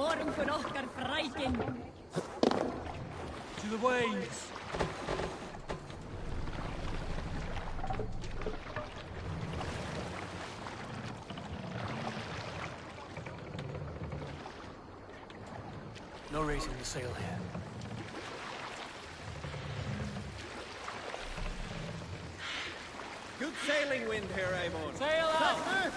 Vorm voor okkar freiken. To the waves! No raising the sail here. Good sailing wind here, Amon. Sail out!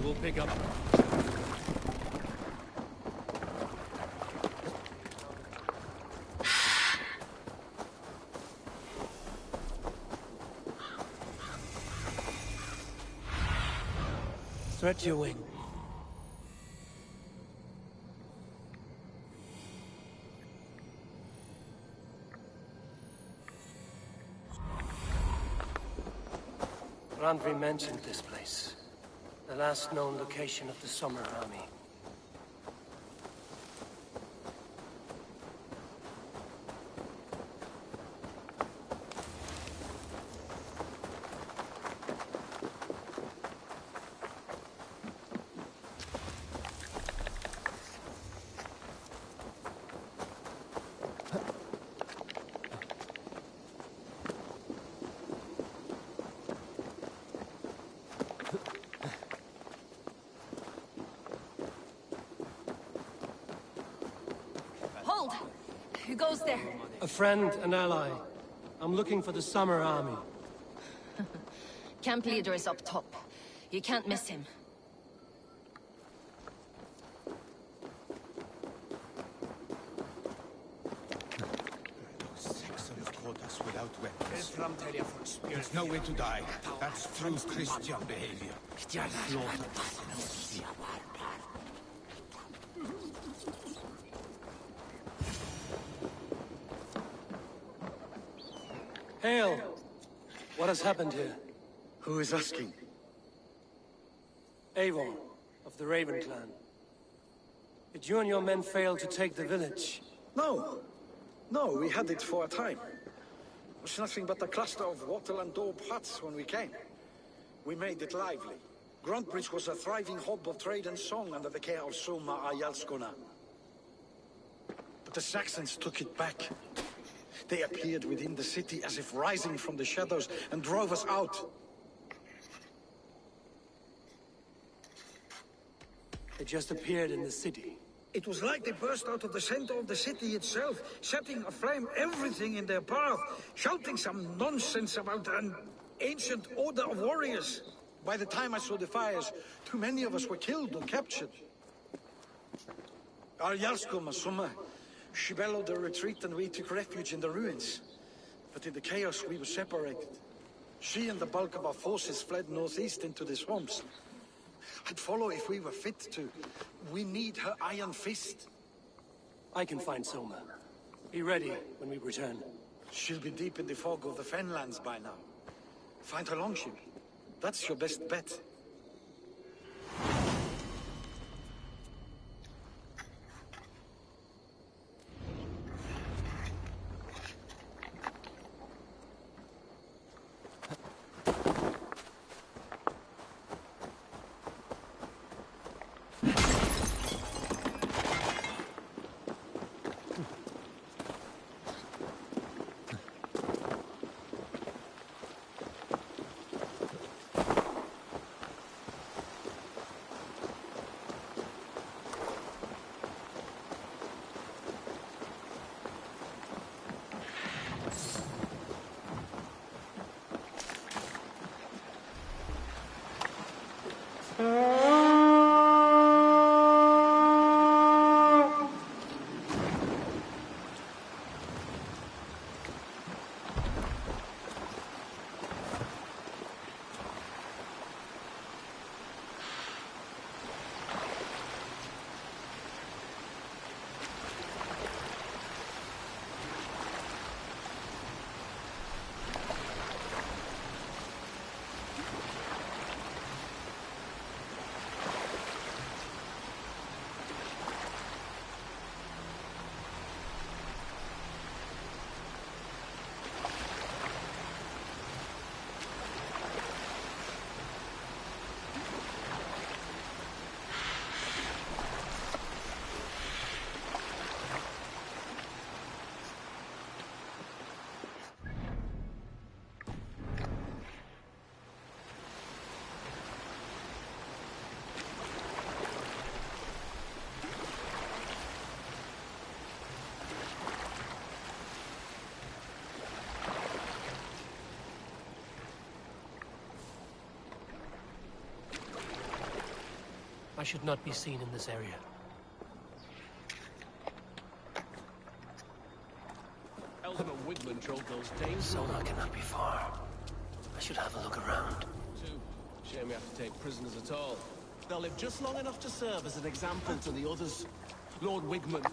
We'll pick up. Stretch your wing. Randvi mentioned this place. The last known location of the Summer Army. Hold! Who goes there? A friend, an ally. I'm looking for the Summer Army. Camp leader is up top. You can't miss him. Without weapons. There's no way to die. That's true Christian behavior. Hail! What has happened here? Who is asking? Eivor, of the Raven clan. Did you and your men fail to take the village? No. No, we had it for a time. It was nothing but a cluster of wattle and daub huts when we came. We made it lively. Gruntbridge was a thriving hub of trade and song under the care of Soma Ayalskona. But the Saxons took it back. They appeared within the city as if rising from the shadows and drove us out. They just appeared in the city. It was like they burst out of the center of the city itself, setting aflame everything in their path, shouting some nonsense about an ancient order of warriors. By the time I saw the fires, too many of us were killed or captured. Our Yarsko Masuma, she bellowed a retreat and we took refuge in the ruins. But in the chaos we were separated. She and the bulk of our forces fled northeast into the swamps. I'd follow if we were fit to. We need her iron fist. I can find Soma. Be ready when we return. She'll be deep in the fog of the Fenlands by now. Find her longship. That's your best bet. I should not be seen in this area. Elder Wigman drove those days. Sona cannot be far. I should have a look around. Shame we have to take prisoners at all. They'll live just long enough to serve as an example to the others. Lord Wigman.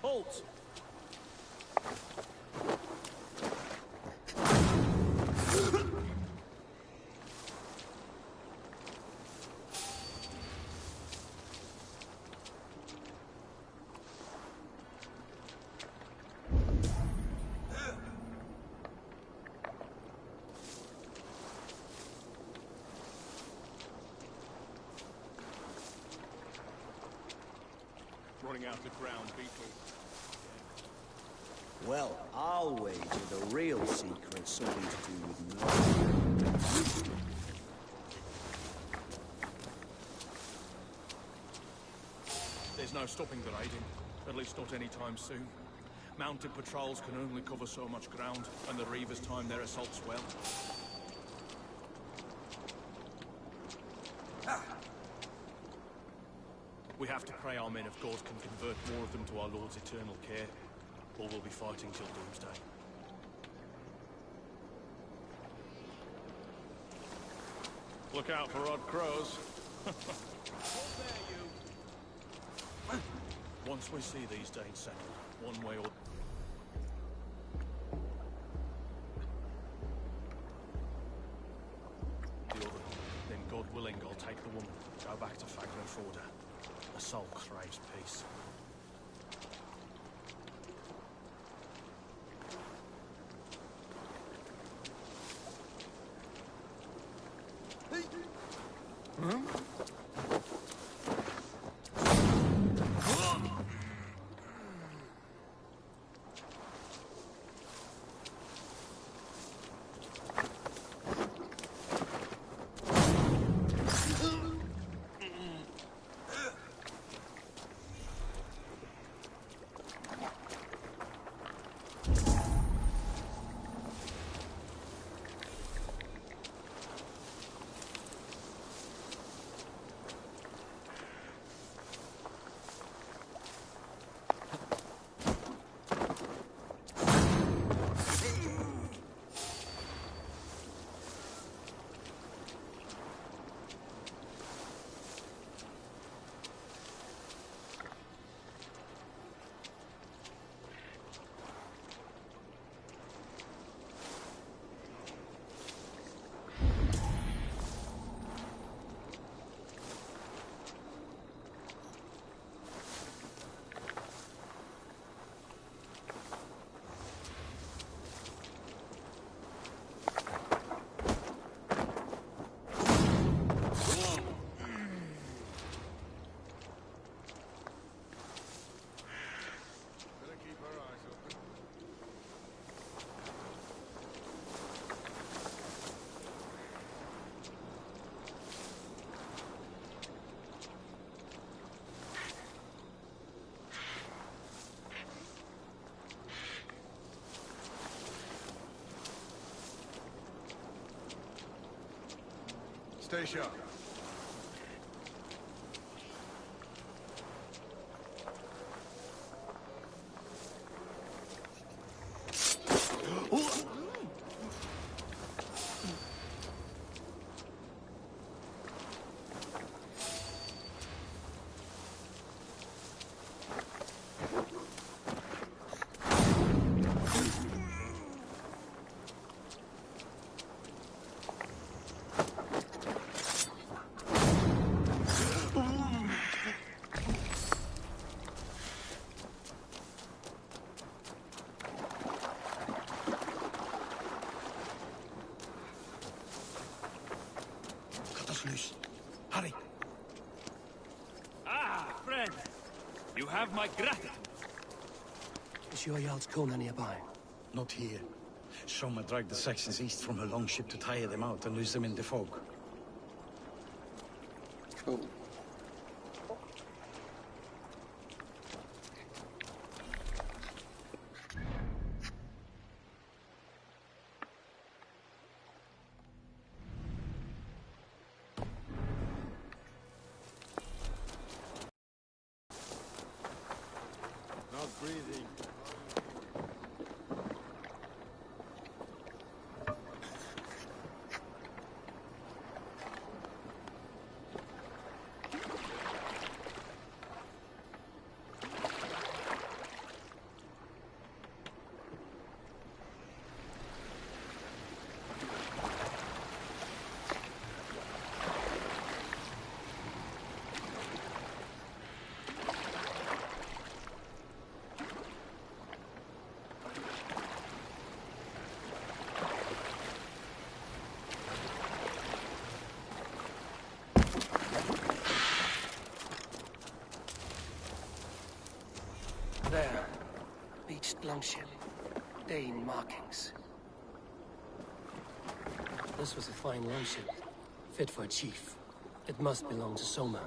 Halt! Running out of ground, beetle. Well, I'll wager the real secret's something to do with noise. There's no stopping the raiding, at least not anytime soon. Mounted patrols can only cover so much ground, and the Reavers time their assaults well. We have to pray our men of God can convert more of them to our Lord's eternal care, or we'll be fighting till doomsday. Look out for odd crows. Once we see these Danes settled, one way or the other, then God willing, I'll take the woman, go back to Fagner Forda. A soul craves peace. Stay sharp. Cut us loose. Hurry. Ah, friend. You have my gratitude. Is your Jarl's Kona nearby? Not here. Soma dragged the Saxons east from her longship to tire them out and lose them in the fog. Cool. Not breathing. There. Beached longship. Dane markings. This was a fine longship. Fit for a chief. It must belong to Soma.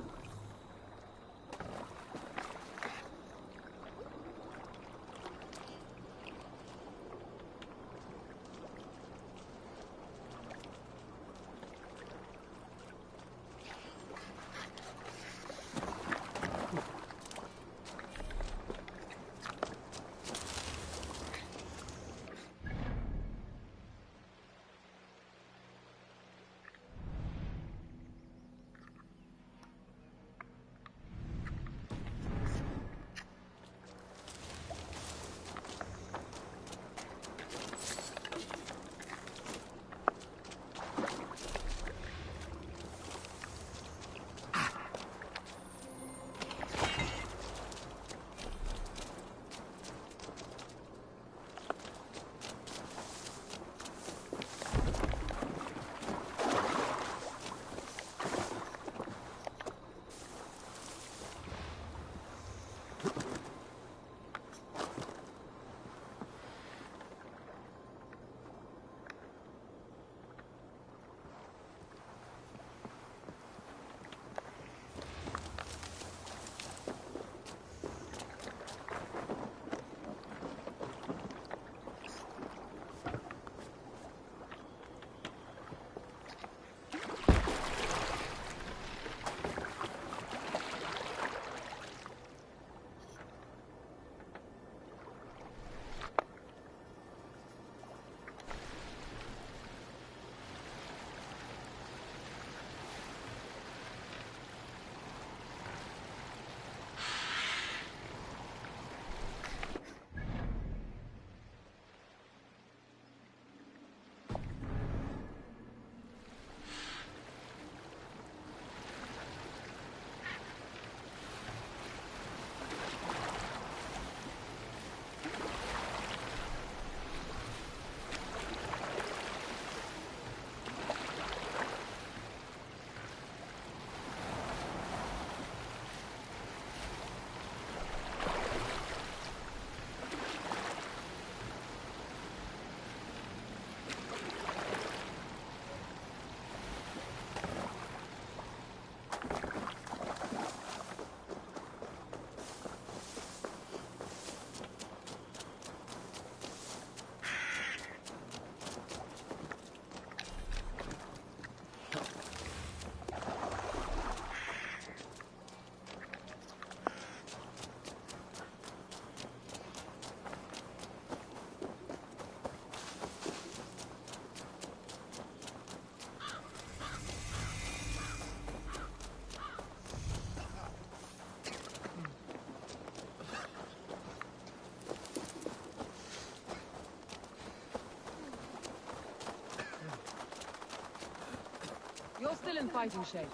in fighting shape.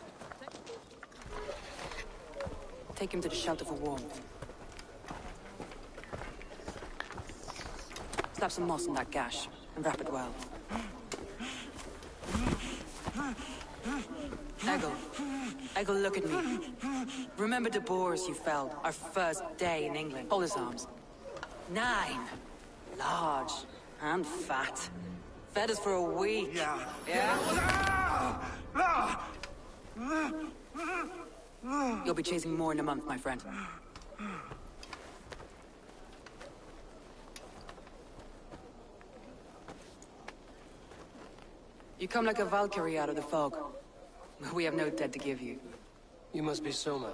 Take him to the shelter for warmth. Slap some moss in that gash, and wrap it well. Eggle, look at me. Remember the boars you felled, our first day in England? Hold his arms. 9. Large and fat. Fed us for a week. Yeah. You'll be chasing more in a month, my friend. You come like a Valkyrie out of the fog. We have no dead to give you. You must be Soma.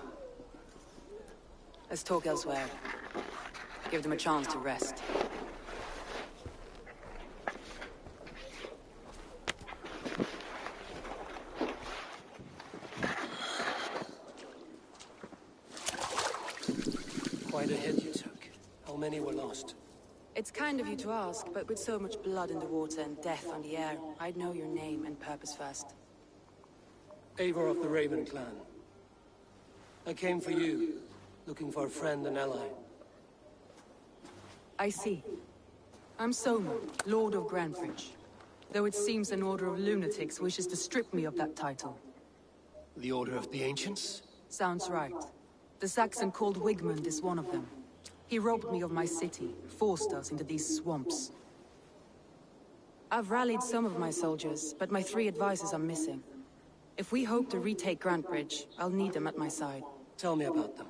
Let's talk elsewhere. Give them a chance to rest. Quite a hit you took. How many were lost? It's kind of you to ask, but with so much blood in the water and death on the air, I'd know your name and purpose first. Eivor of the Raven clan. I came for you, looking for a friend and ally. I see. I'm Soma, Lord of Grandfridge. Though it seems an order of lunatics wishes to strip me of that title. The Order of the Ancients? Sounds right. The Saxon called Wigmund is one of them. He robbed me of my city, forced us into these swamps. I've rallied some of my soldiers, but my 3 advisors are missing. If we hope to retake Grantbridge, I'll need them at my side. Tell me about them.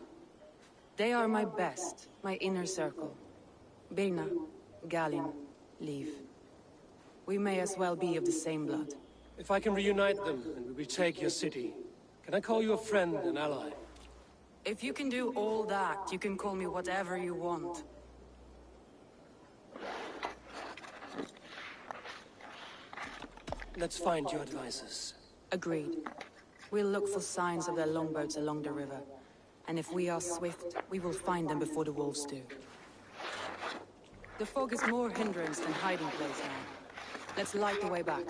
They are my best, my inner circle. Birna, Galin, Leave. We may as well be of the same blood. If I can reunite them and we retake your city, can I call you a friend and ally? If you can do all that, you can call me whatever you want. Let's find your advisors. Agreed. We'll look for signs of their longboats along the river. And if we are swift, we will find them before the wolves do. The fog is more hindrance than hiding place now. Let's light the way back.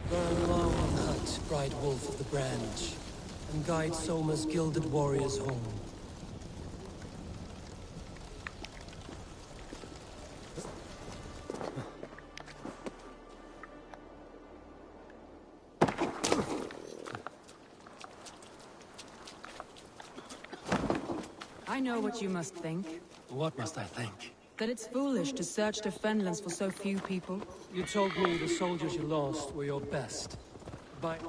Burn low on the hut, bright wolf of the branch, and guide Soma's gilded warriors home. I know what you must think. What must I think? That it's foolish to search the Fenlands for so few people. You told me the soldiers you lost were your best. By...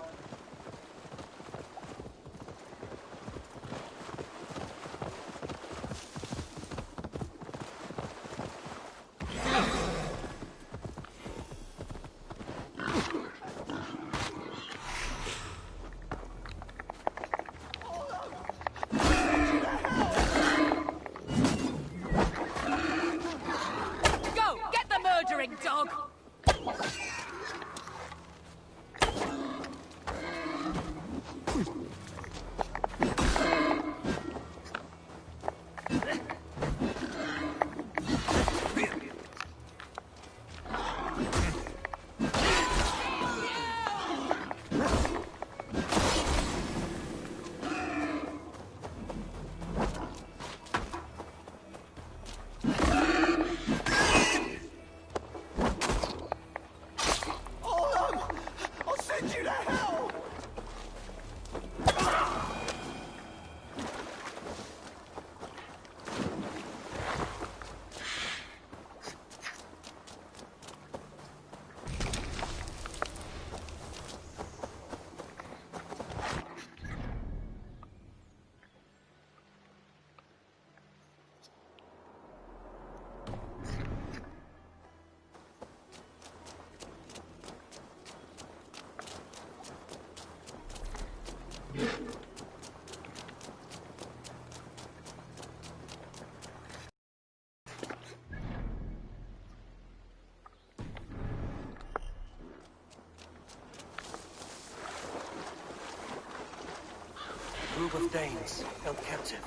group of Danes held captive.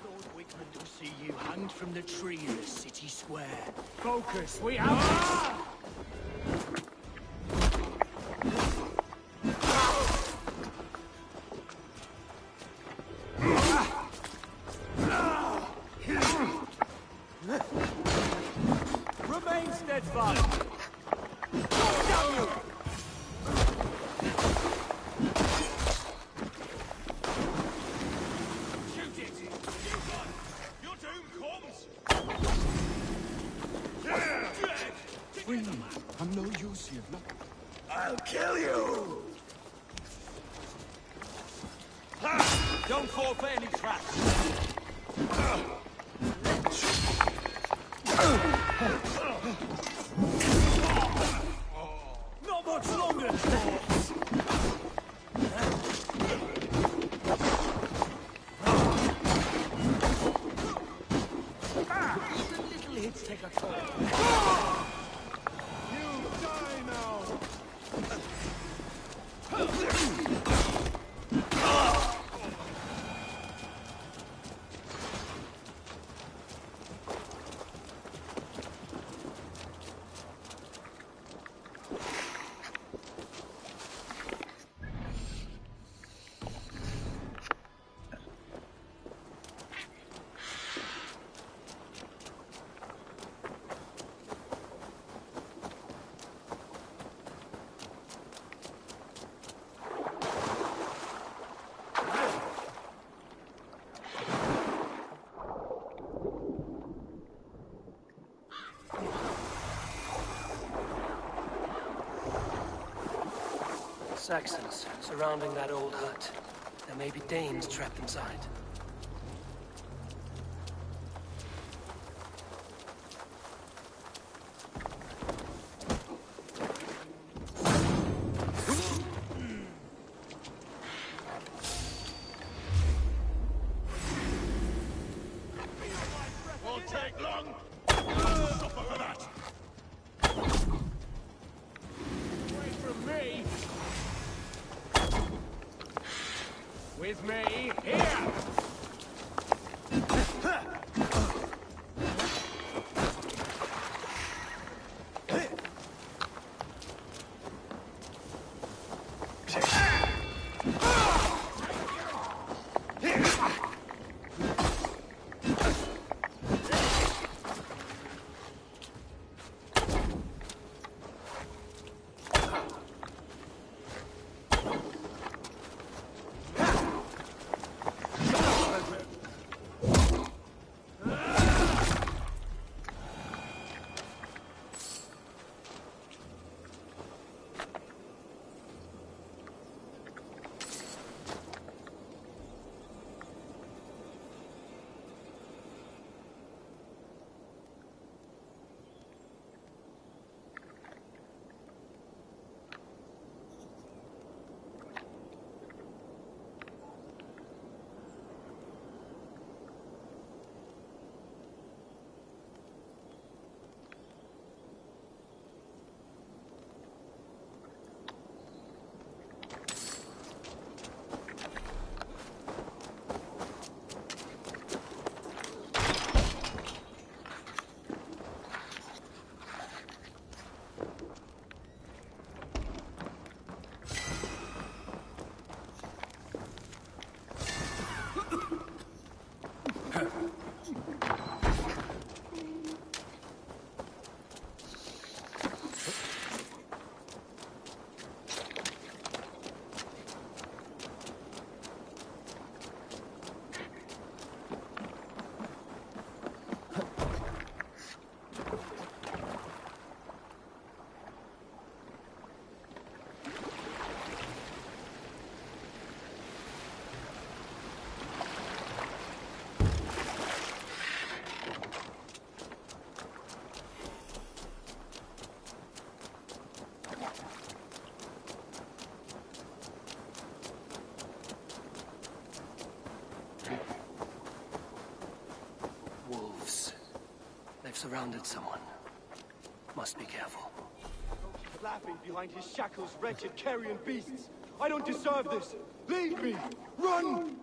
Lord Wigmund will see you hanged from the tree in the city square. Focus, we have... Remain steadfast! Shoot it! Your doom comes! Free me. I'm no use here. Look. I'll kill you! Don't fall for any traps! Not much longer! The little hits take a toll. You die now! Saxons surrounding that old hut. There may be Danes trapped inside. Won't take long. Suffer for that. Away from me! With me, here! They've surrounded someone. Must be careful. laughing behind his shackles, wretched carrion beasts. I don't deserve this. Leave me! Run!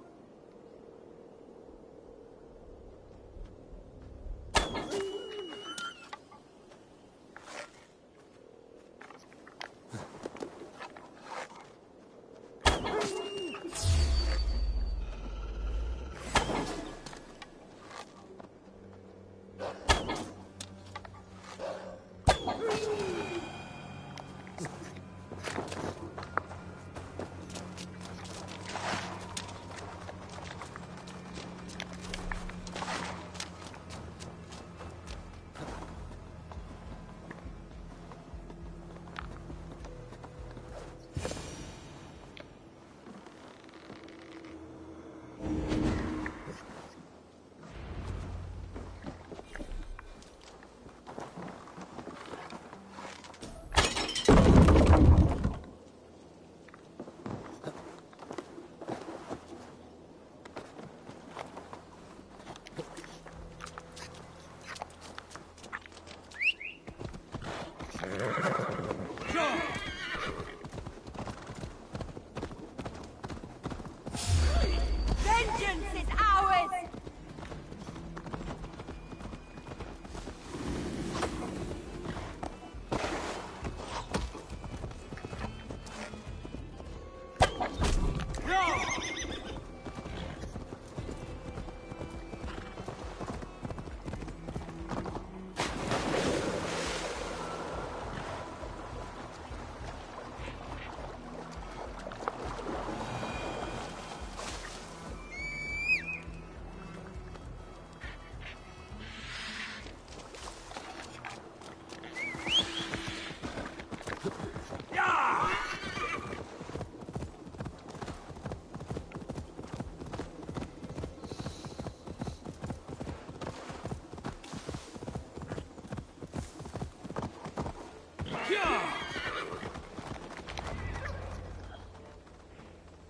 Vengeance is ours!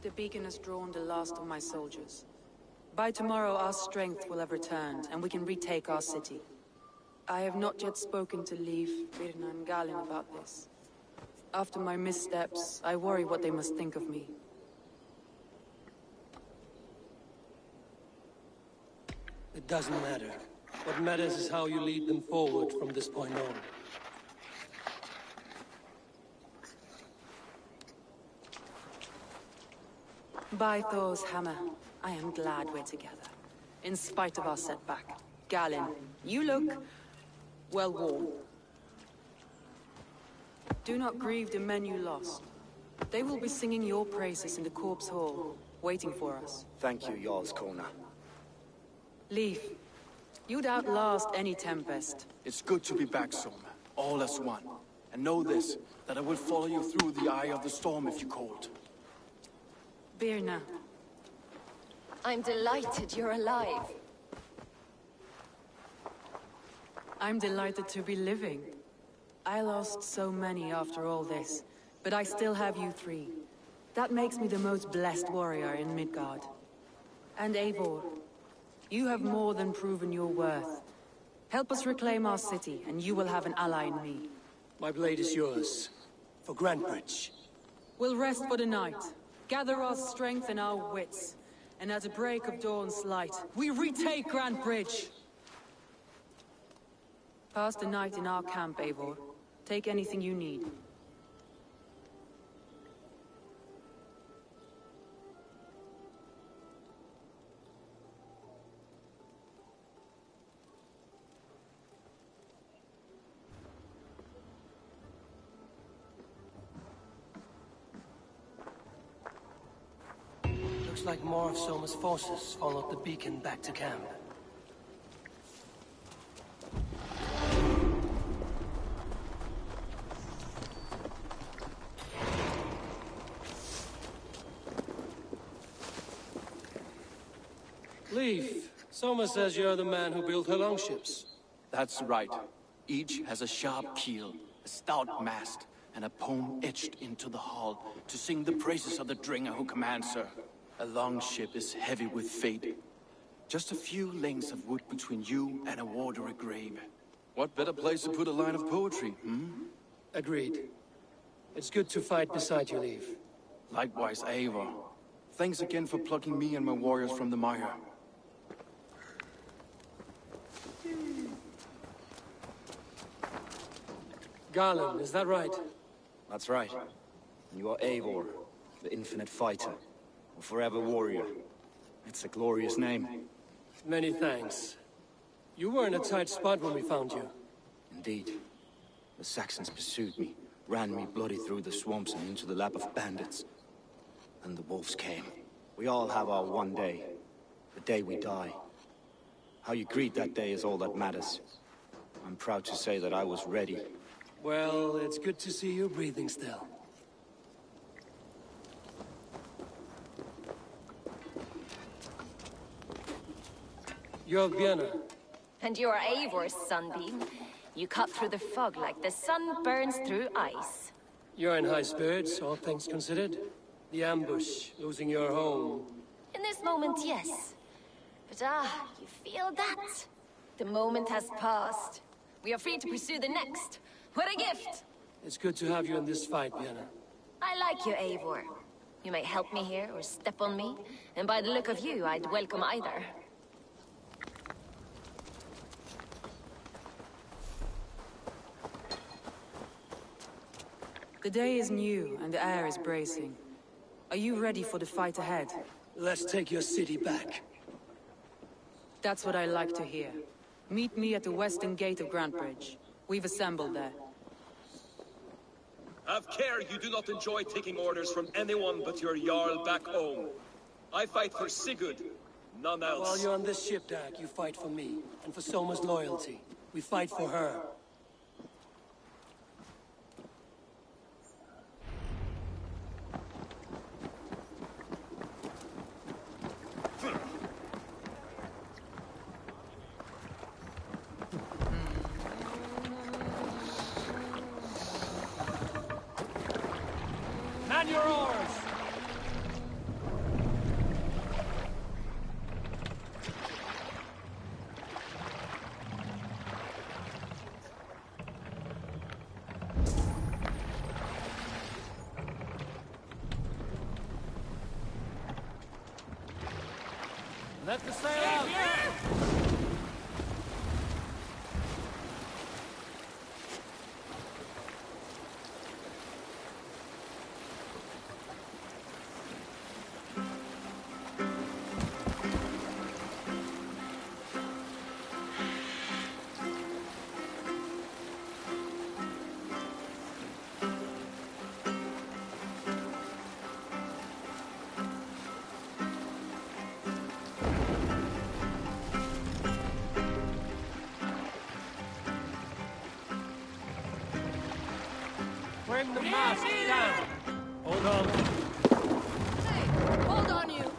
The beacon has drawn the last of my soldiers. By tomorrow our strength will have returned, and we can retake our city. I have not yet spoken to Leif, Birna and Galin about this. After my missteps, I worry what they must think of me. It doesn't matter. What matters is how you lead them forward from this point on. By Thor's hammer, I am glad we're together. In spite of our setback. Galin, you look... well worn. Do not grieve the men you lost. They will be singing your praises in the Corpse Hall, waiting for us. Thank you, Jarl's Corner. Leif, you'd outlast any tempest. It's good to be back, Soma. All as one. And know this, that I will follow you through the eye of the storm if you called. Birna. I'm delighted you're alive. I'm delighted to be living. I lost so many after all this, but I still have you three. That makes me the most blessed warrior in Midgard. And Eivor, you have more than proven your worth. Help us reclaim our city, and you will have an ally in me. My blade is yours. For Grantbridge. We'll rest for the night. Gather our strength and our wits. And at the break of dawn's light, we retake Grantbridge! Pass the night in our camp, Eivor. Take anything you need. Looks like more of Soma's forces followed the beacon back to camp. Leif, Soma says you're the man who built her longships. That's right. Each has a sharp keel, a stout mast, and a poem etched into the hull to sing the praises of the Dringer who commands her. A longship is heavy with fate. Just a few lengths of wood between you and a watery grave. What better place to put a line of poetry, hmm? Agreed. It's good to fight beside you, Leif. Likewise, Eivor. Thanks again for plucking me and my warriors from the mire. Garland, is that right? That's right. And you are Eivor, the infinite fighter, a forever warrior. It's a glorious name. Many thanks. You were in a tight spot when we found you. Indeed. The Saxons pursued me, ran me bloody through the swamps and into the lap of bandits. And the wolves came. We all have our one day. The day we die. How you greet that day is all that matters. I'm proud to say that I was ready. Well, it's good to see you breathing still. You're Vienna. And you're Eivor's sunbeam. You cut through the fog like the sun burns through ice. You're in high spirits, all things considered. The ambush, losing your home. In this moment, yes. But you feel that? The moment has passed. We are free to pursue the next. What a gift! It's good to have you in this fight, Vienna. I like you, Eivor. You may help me here or step on me, and by the look of you, I'd welcome either. The day is new, and the air is bracing. Are you ready for the fight ahead? Let's take your city back. That's what I like to hear. Meet me at the western gate of Grantbridge. We've assembled there. Have care you do not enjoy taking orders from anyone but your Jarl back home. I fight for Sigurd, none else. While you're on this ship, Dag, you fight for me, and for Soma's loyalty. We fight for her. Man your oars! Let the sail out! Bring the mast down! Hold on. Hey, hold on you!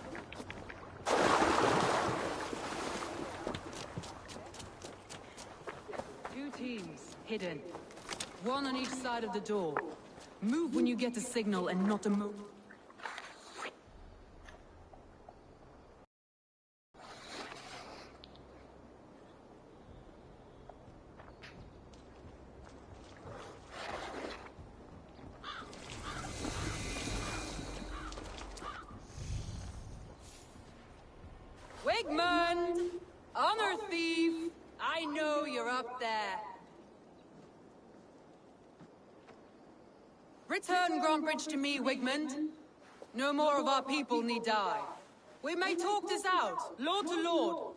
Two teams, hidden. One on each side of the door. Move when you get the signal and not a move. Wigmund! Honor thief! I know you're up there. Return Grantbridge to me, Wigmund. No more of our people need die. We may talk this out, lord to lord.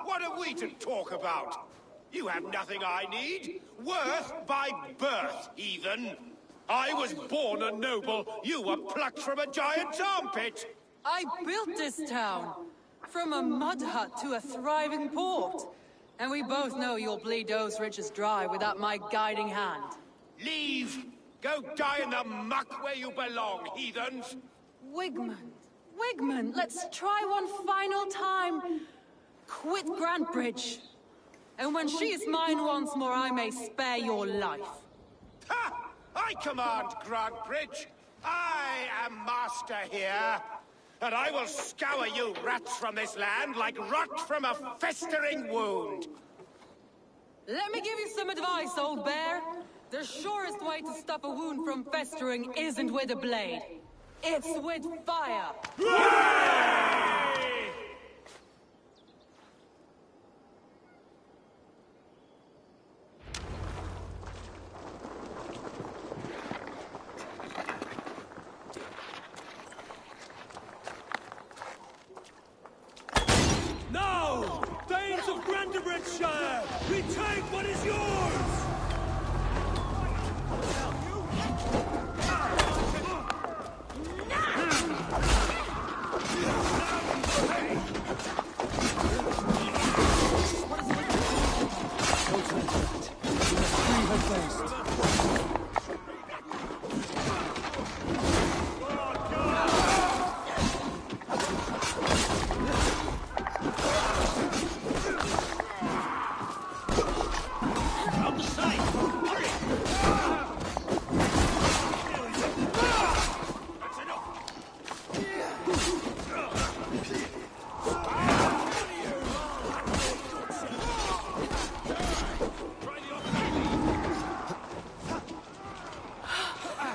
What are we to talk about? You have nothing I need. Worth by birth, heathen. I was born a noble. You were plucked from a giant's armpit. I built this town. From a mud hut to a thriving port. And we both know you'll bleed those riches dry without my guiding hand. Leave! Go die in the muck where you belong, heathens! Wigmund, Wigmund, let's try one final time. Quit Grantbridge. And when she is mine once more, I may spare your life. Ha! I command Grantbridge! I am master here! And I will scour you rats from this land like rot from a festering wound! Let me give you some advice, old bear. The surest way to stop a wound from festering isn't with a blade. It's with fire! Now! Thanes of Brandenburgshire! Retake what is yours!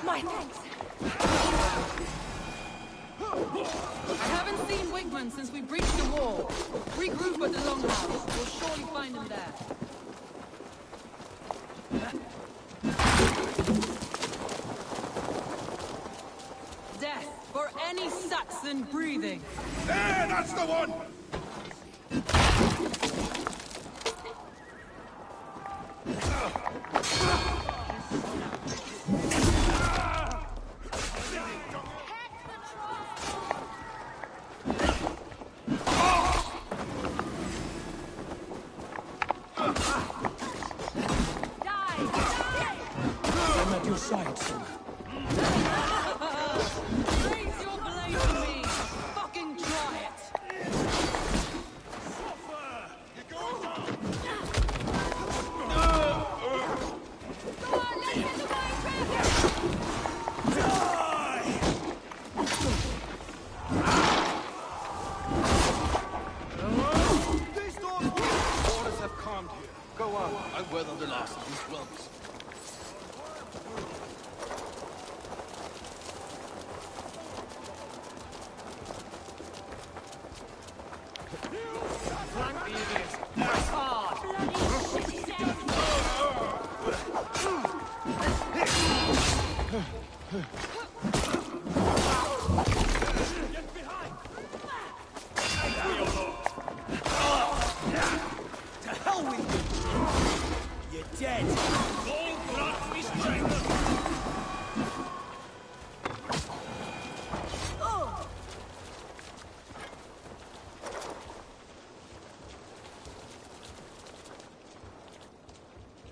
My thanks. I haven't seen Wigman since we breached the wall. Regroup at the Longhouse. We'll surely find him there. Death for any Saxon breathing. There, that's the one! I'm at your side, son. Raise your blade to me! Fucking try it! Orders have calmed here. Go on. I weather the last of these swells. Flank the idiots. Press hard. Get behind. To hell with you! You're dead! Gold grants me strength.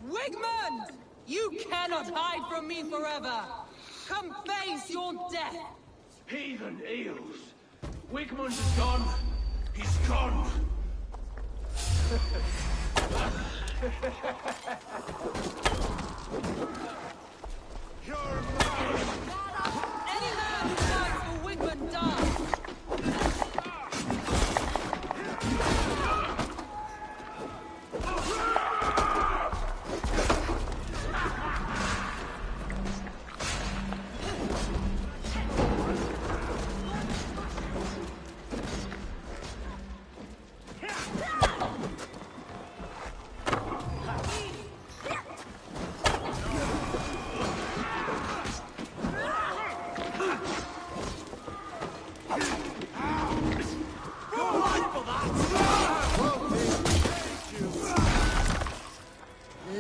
Wigman! You cannot hide from me forever! Come face your death! Heathen eels. Wigmund is gone. He's gone. Any man who fights for Wigman dies!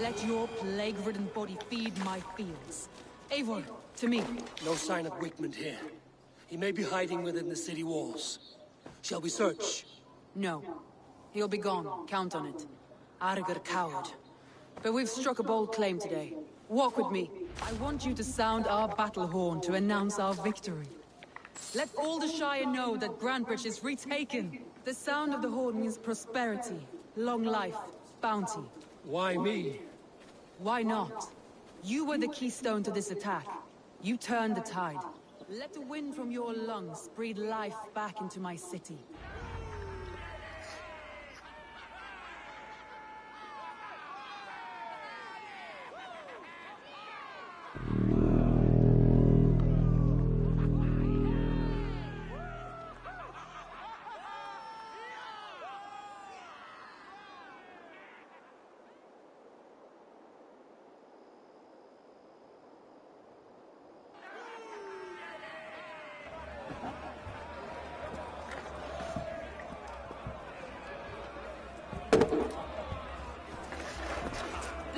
Let your plague-ridden body feed my fields. Eivor, to me. No sign of Wigmund here. He may be hiding within the city walls. Shall we search? No. He'll be gone, count on it. Arger coward. But we've struck a bold claim today. Walk with me. I want you to sound our battle horn to announce our victory. Let all the Shire know that Grantbridge is retaken. The sound of the horn means prosperity, long life, bounty. Why me? Why not? You were the keystone to this attack. You turned the tide. Let the wind from your lungs breathe life back into my city.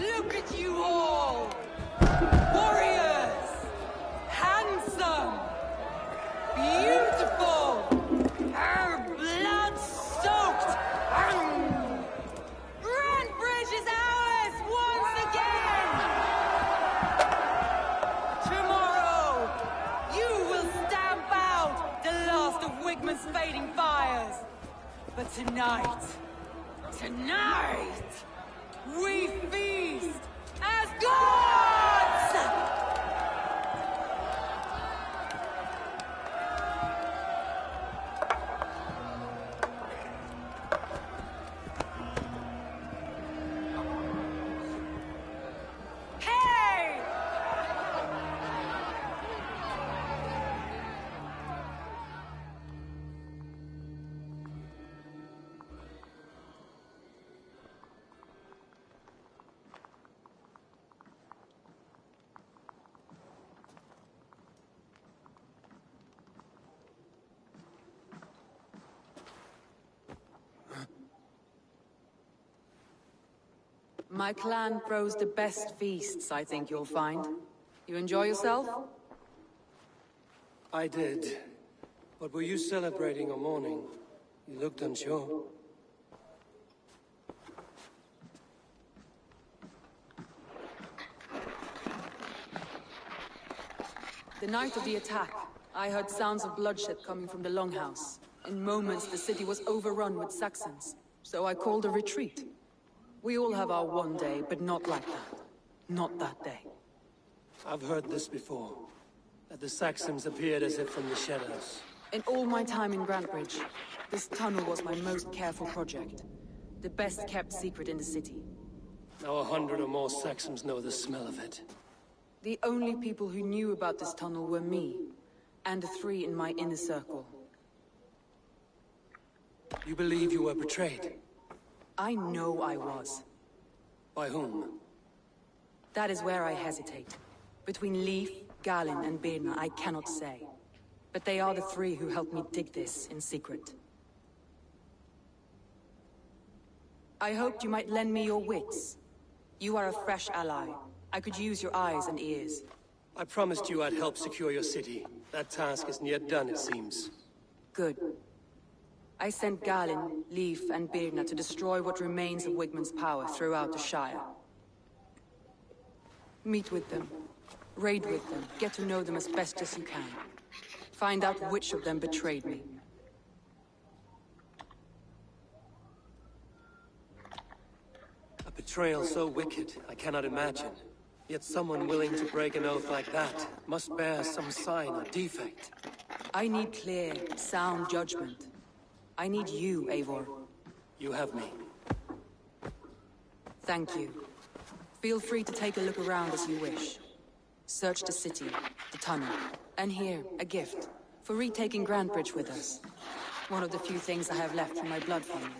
Look at you all! Warriors! Handsome! Beautiful! Blood-soaked! Grand Bridge is ours once again! Tomorrow, you will stamp out the last of Wigman's fading fires. But tonight, we feast as gods! Hey! My clan throws the best feasts, I think you'll find. You enjoy yourself? I did. But were you celebrating or mourning? You looked unsure. The night of the attack, I heard sounds of bloodshed coming from the Longhouse. In moments, the city was overrun with Saxons, so I called a retreat. We all have our one day, but not like that. Not that day. I've heard this before. That the Saxons appeared as if from the shadows. In all my time in Grantbridge, this tunnel was my most careful project. The best kept secret in the city. Now 100 or more Saxons know the smell of it. The only people who knew about this tunnel were me, and the 3 in my inner circle. You believe you were betrayed? I know I was. By whom? That is where I hesitate. Between Leif, Galinn, and Birna, I cannot say. But they are the 3 who helped me dig this in secret. I hoped you might lend me your wits. You are a fresh ally. I could use your eyes and ears. I promised you I'd help secure your city. That task isn't yet done, it seems. Good. I sent Galinn, Leif, and Birna to destroy what remains of Wigman's power throughout the Shire. Meet with them. Raid with them. Get to know them as best as you can. Find out which of them betrayed me. A betrayal so wicked, I cannot imagine. Yet someone willing to break an oath like that must bear some sign or defect. I need clear, sound judgment. I need you, Eivor. You have me. Thank you. Feel free to take a look around as you wish. Search the city, the tunnel, and here, a gift, for retaking Grantbridge with us. One of the few things I have left from my blood family.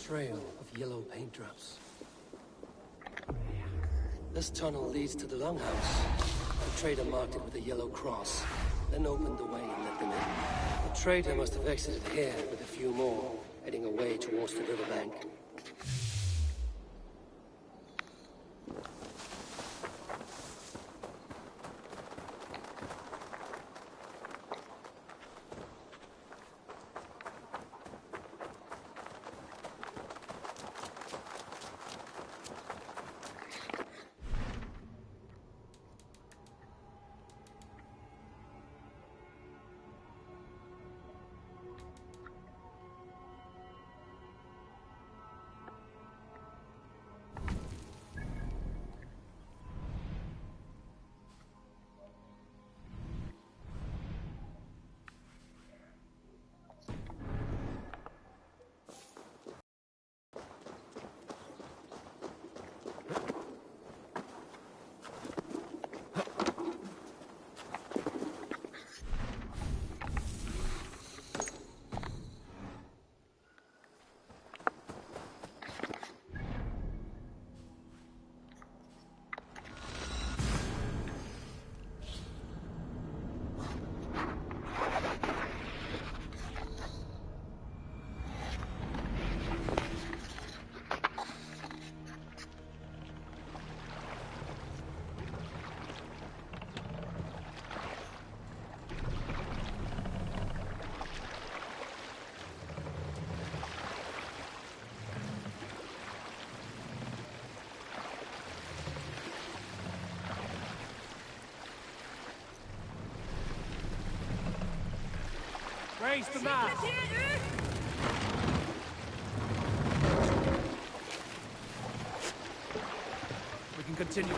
Trail of yellow paint drops. This tunnel leads to the Longhouse. The trader marked it with a yellow cross, then opened the way and let them in. The trader must have exited here with a few more, heading away towards the riverbank. Raise the mast! We can continue.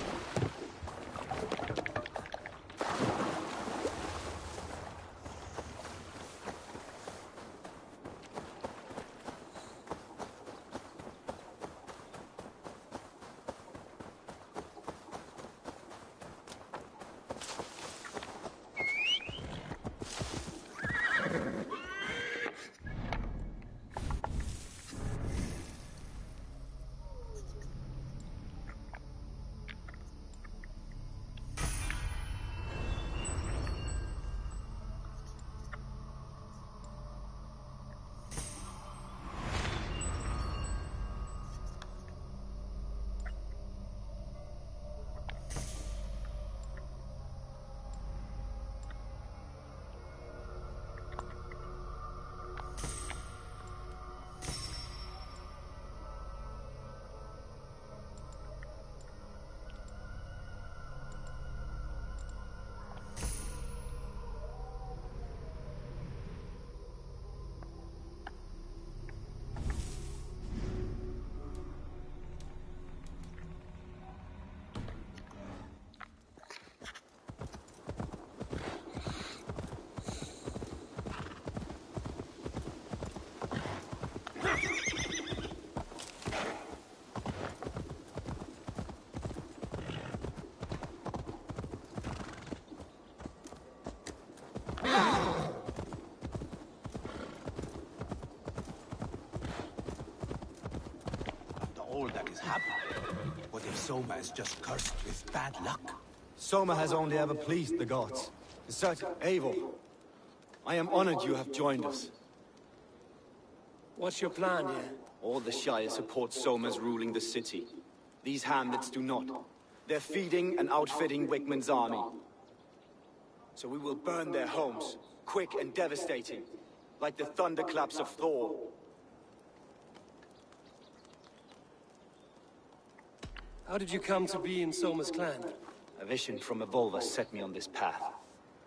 All that is happening. What if Soma is just cursed with bad luck? Soma has only ever pleased the gods. Sir Eivor, I am honored you have joined us. What's your plan here? All the Shire support Soma's ruling the city. These hamlets do not. They're feeding and outfitting Wigmund's army. So we will burn their homes, quick and devastating, like the thunderclaps of Thor. How did you come to be in Soma's clan? A vision from Evolver set me on this path.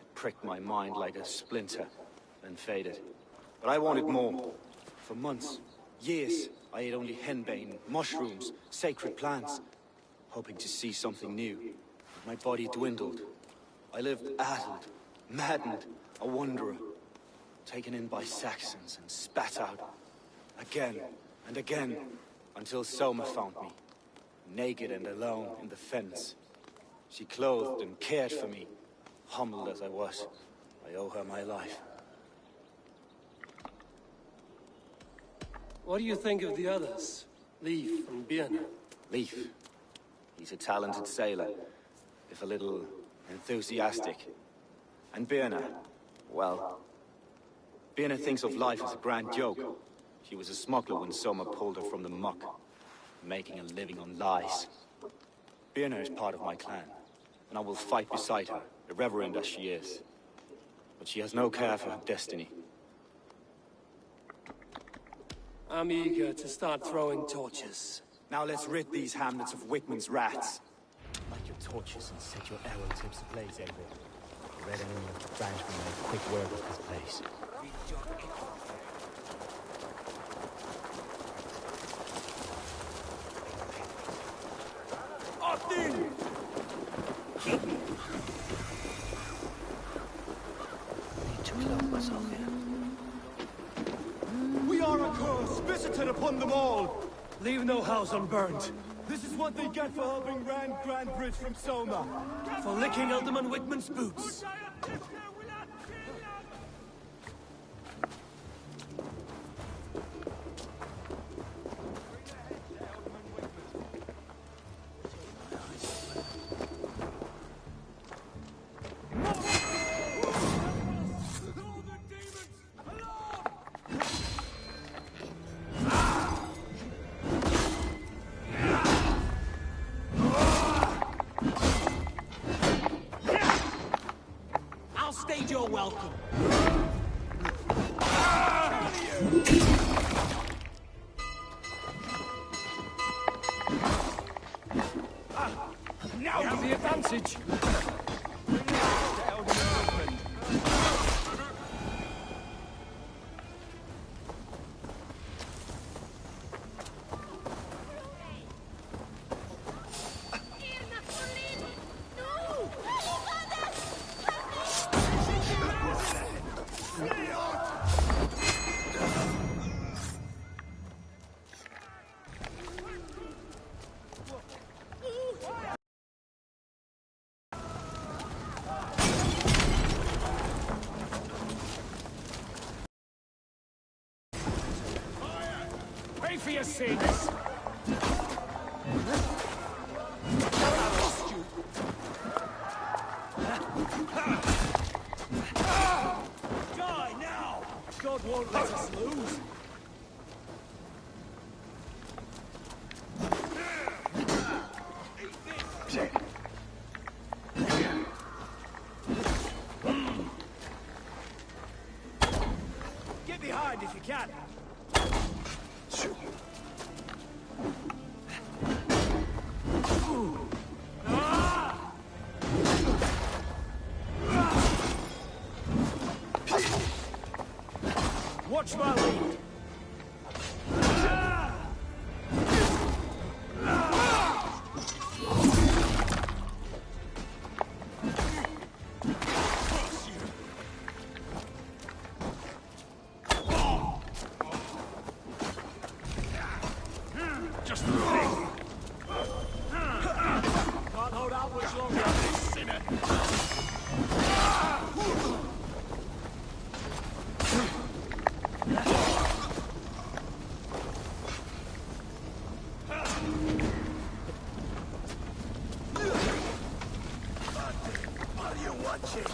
It pricked my mind like a splinter, then faded. But I wanted more. For months, years, I ate only henbane, mushrooms, sacred plants, hoping to see something new. My body dwindled. I lived addled, maddened, a wanderer, taken in by Saxons and spat out again and again, until Soma found me, naked and alone in the fens. She clothed and cared for me, humbled as I was. I owe her my life. What do you think of the others? Leif and Birna? Leif. He's a talented sailor, if a little enthusiastic. And Birna, well, Birna thinks of life as a grand joke. She was a smuggler when Soma pulled her from the muck, making a living on lies. Birna is part of my clan, and I will fight beside her, irreverent as she is. But she has no care for her destiny. I'm eager to start throwing torches. Now let's rid these hamlets of Wigmund's rats. Light your torches and set your arrow tips ablaze, Eivor. The red enemy of the branch will make quick work of this place. We are a curse visited upon them all! Leave no house unburned. This is what they get for helping Grand Bridge from Soma. For licking Alderman Wigmund's boots. You're welcome. Now you have the advantage. for your sins! Die now! God won't let us lose. Get behind if you can. Watch my lead. Just the thing. Can't hold out much longer, sinner. Are you watching?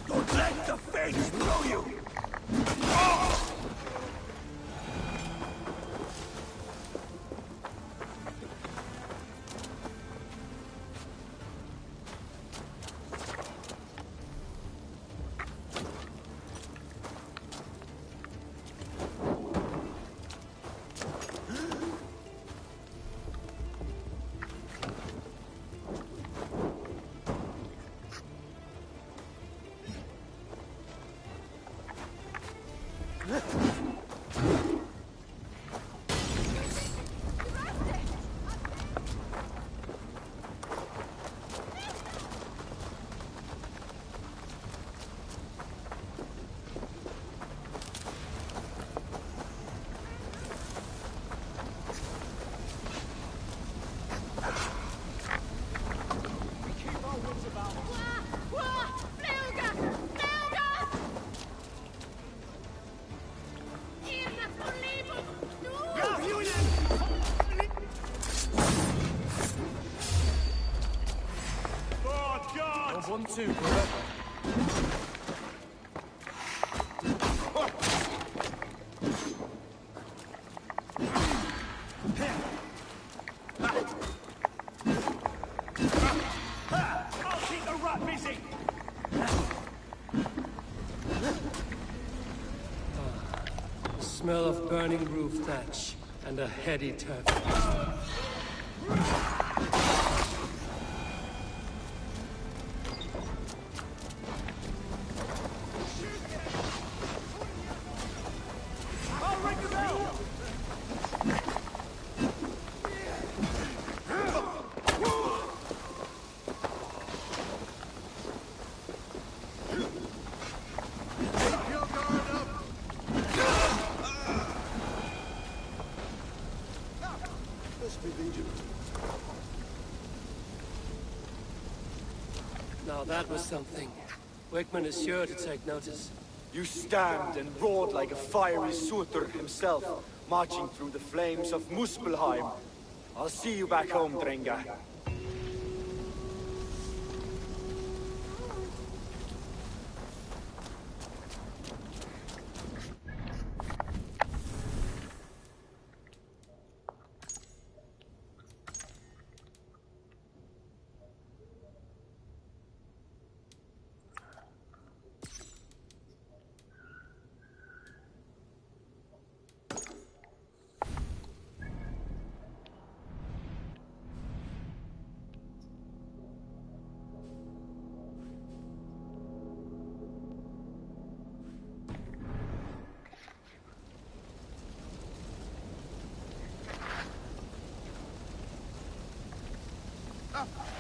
Don't let the fates blow you! One, two, brother. I'll keep the rat busy. The smell of burning roof thatch and a heady turf. Now that was something. Wickman is sure to take notice. You stand and roared like a fiery Surtur himself, marching through the flames of Muspelheim. I'll see you back home, Drenga. Up!